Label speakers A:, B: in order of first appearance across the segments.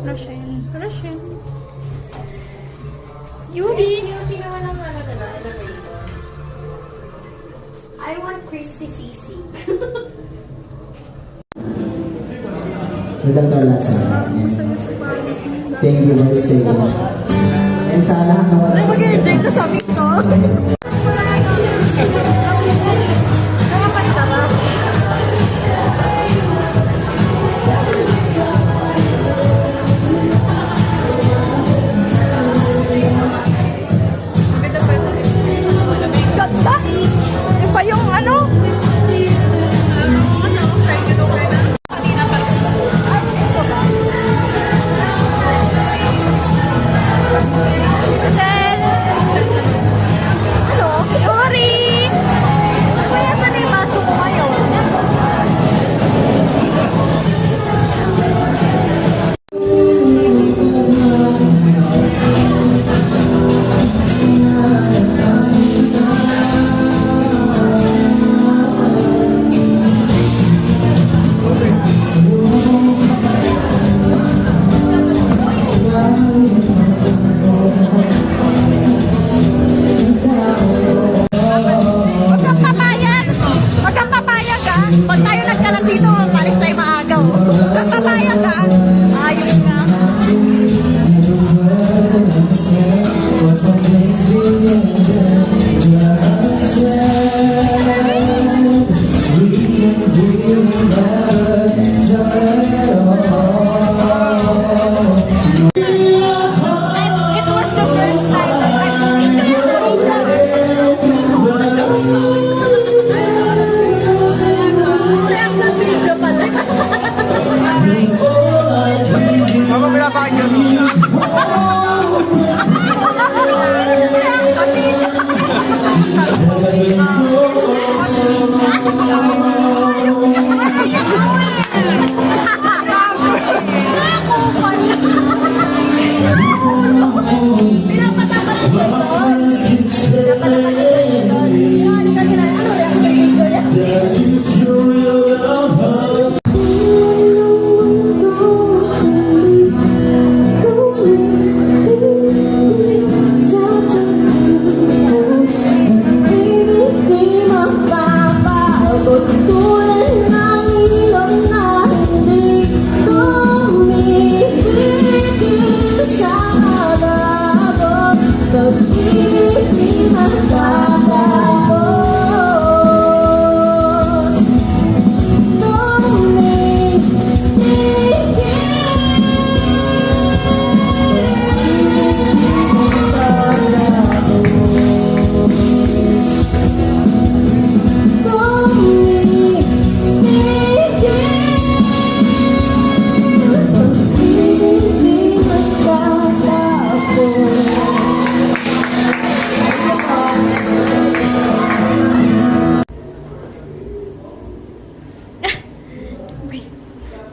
A: Russian. Russian. Yuri!
B: Yuri naman ang elevator. I want crispy sisig.
C: Maganda last time. Thank you for staying. And sa lahat ng wala.
A: Ay, mag-enjoy na sabi ko. Ganda! Yung pa yung ano? Ano? Yuri! Kuya, saan yung baso mo ngayon? Huwag kang papayag! Huwag kang papayag, ha? Pag tayo nagkalat dito, palis tayo maagaw. Huwag kang papayag, ha? Ayun nga. It was the first time that
D: Ako pinapakit yun.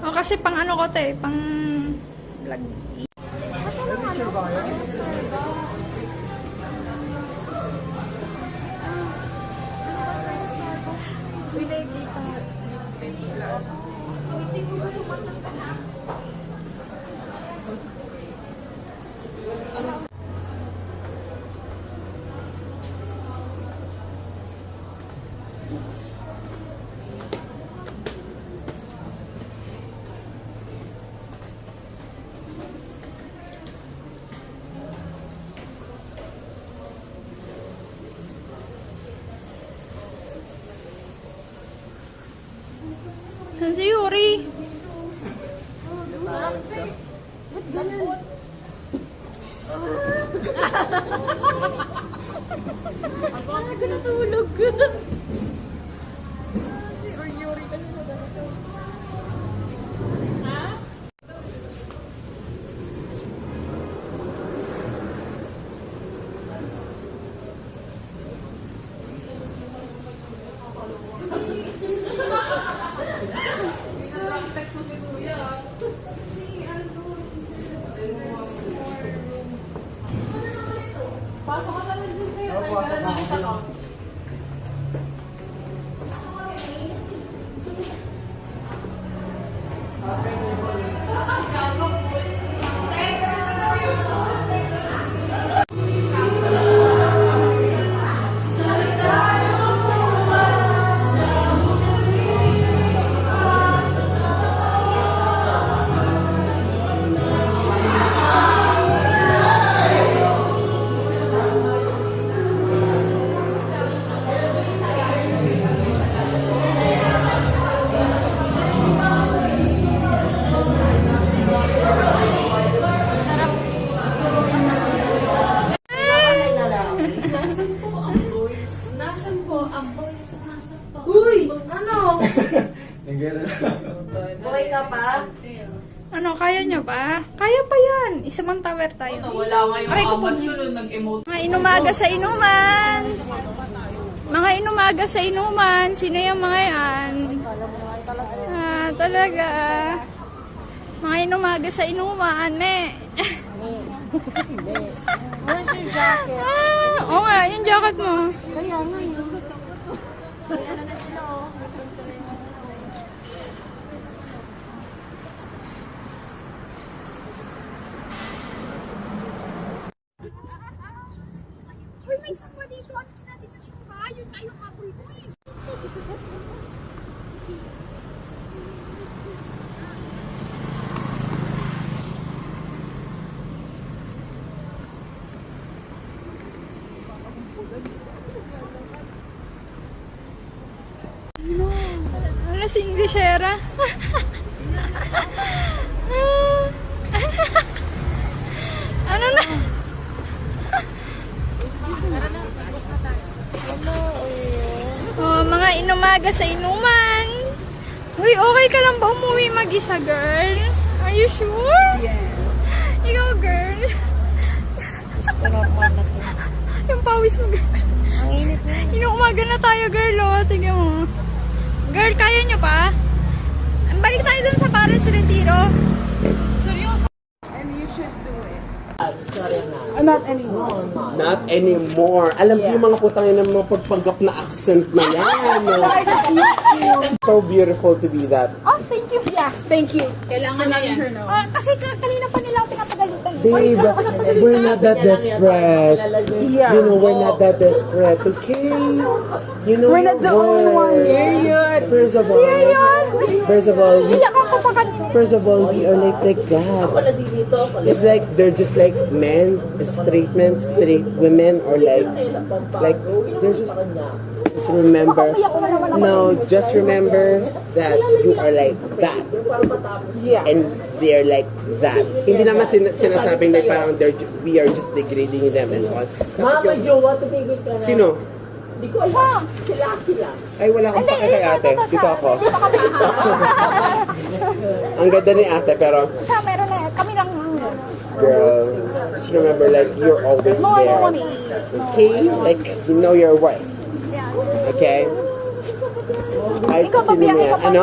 A: O, kasi pang ano ko, te, pang vlog. Saan si Yuri? Ba't ganun? Ako natulog. Si Yuri kasi nadala siya. Ha? Pasok ka na lang din kayo. Tanggalan namin sa account. nyo pa? Kaya pa yan. Isang tower tayo.
E: Wala nga yung
A: Aray ko po.
E: amat yun, nag-emote.
A: Mga inumaga sa inuman. Mga inumaga sa inuman. Sino yung mga yan? Talaga. Mga inumaga sa inuman. Me.
B: Where's your jacket?
A: Oo nga, yung jacket mo.
B: Kaya nga yun. Kaya na sila oh.
A: Uy, may sumpa dito. Ano natin yung sumpa? Yun tayo kapoy ko eh. Ano si Englishera? Ano na? Oh, mga inumaga sa inuman. Uy, okay ka lang ba umuwi mag-isa, girl? Are you sure? Yes. Ikaw, girl. Yung pawis mo, girl.
B: Ang init na.
A: Inuumaga na tayo, girl, oh. Tingnan mo. Girl, kaya nyo pa? Balik tayo dun sa Paris Retiro.
F: Not anymore. Alam ko yung mga putang ina ng mga pagpanggap na accent na yan. So beautiful to be that.
A: Oh, thank you. Yeah, thank you.
E: Kailangan na yan.
A: Kasi kanina pa nila ako pinapagalitan.
F: Babe, we're not that desperate. You know, we're not that desperate, okay? You know, we're not the only one. First of all,
A: Iyak ako pa kanina.
F: first of all, we are like God. If like they're just like men, straight women, or like they're just remember. No, just remember that you are like that. Yeah. And they're like that. Hindi naman sinasabing like parang we are just degrading them and all. Mama, jowa, tumigil ka na. Sino? Hindi ko alam. Sila. Ay, wala akong pake kay ate. Dito ako. Ang ganda ni ate, pero
A: Meron na. Kami lang.
F: girl, just remember like you're always there. Okay? Like, you know your worth.
A: Yeah.
F: Okay? Ay,
A: Ikaw,
F: sino mo yan?
A: pabiyakin ka pa.
F: Ano?